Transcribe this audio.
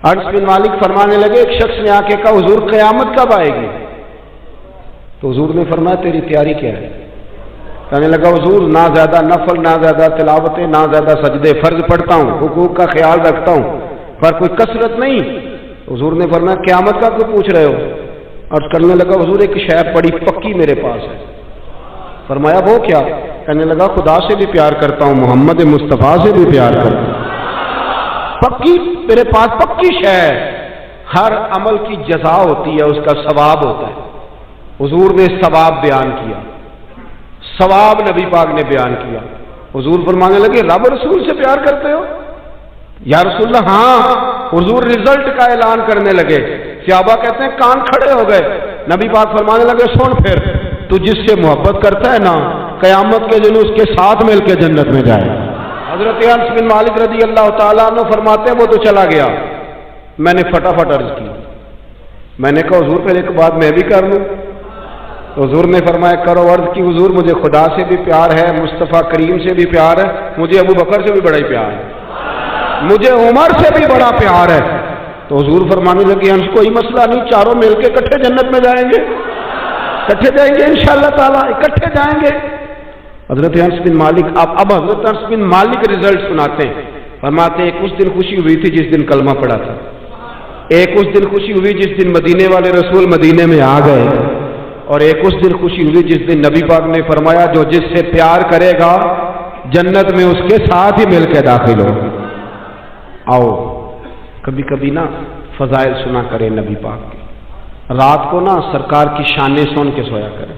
انس بن مالک فرمانے لگے ایک شخص نے آ کے کہا حضور قیامت کب آئے گی؟ تو حضور نے فرمایا تیری تیاری کیا ہے؟ کہنے لگا حضور نہ زیادہ نفل، نہ زیادہ تلاوتیں، نہ زیادہ سجدے، فرض پڑھتا ہوں، حقوق کا خیال رکھتا ہوں، پر کوئی کثرت نہیں۔ حضور نے فرمایا قیامت کا کیوں پوچھ رہے ہو؟ عرض کرنے لگا حضور ایک شے بڑی پکی میرے پاس ہے۔ فرمایا وہ کیا؟ کہنے لگا خدا سے بھی پیار کرتا ہوں، محمد مصطفیٰ سے بھی پیار کرتا ہوں، پکی میرے پاس پکی شے ہے۔ ہر عمل کی جزا ہوتی ہے، اس کا ثواب ہوتا ہے۔ حضور نے ثواب بیان کیا، ثواب نبی پاک نے بیان کیا۔ حضور فرمانے لگے رب رسول سے پیار کرتے ہو؟ یا رسول اللہ ہاں۔ حضور رزلٹ کا اعلان کرنے لگے، صحابہ کہتے ہیں کان کھڑے ہو گئے۔ نبی پاک فرمانے لگے سن پھر، تو جس سے محبت کرتا ہے نا، قیامت کے دن اس کے ساتھ مل کے جنت میں جائے۔ حضرت انس بن مالک رضی اللہ تعالیٰ عنہ فرماتے ہیں وہ تو چلا گیا، میں نے فٹافٹ عرض کی، میں نے کہا حضور پھر ایک بات میں بھی کر لوں؟ تو حضور نے فرمایا کرو۔ عرض کی حضور مجھے خدا سے بھی پیار ہے، مصطفیٰ کریم سے بھی پیار ہے، مجھے ابو بکر سے بھی بڑا ہی پیار ہے، مجھے عمر سے بھی بڑا پیار ہے۔ تو حضور فرمانے لگے انس کوئی مسئلہ نہیں، چاروں مل کے اکٹھے جنت میں جائیں گے، اکٹھے جائیں گے انشاءاللہ تعالیٰ، اکٹھے جائیں گے۔ حضرت انس بن مالک اب حضرت انس بن مالک رزلٹ سناتے ہیں، فرماتے ایک اس دن خوشی ہوئی تھی جس دن کلمہ پڑا تھا، ایک اس دن خوشی ہوئی جس دن مدینے والے رسول مدینے میں آ گئے، اور ایک اس دن خوشی ہوئی جس دن نبی پاک نے فرمایا جو جس سے پیار کرے گا جنت میں اس کے ساتھ ہی مل کے داخل ہو۔ آؤ کبھی کبھی نا فضائل سنا کریں نبی پاک کے، رات کو نا سرکار کی شانیں سن کے سویا کریں۔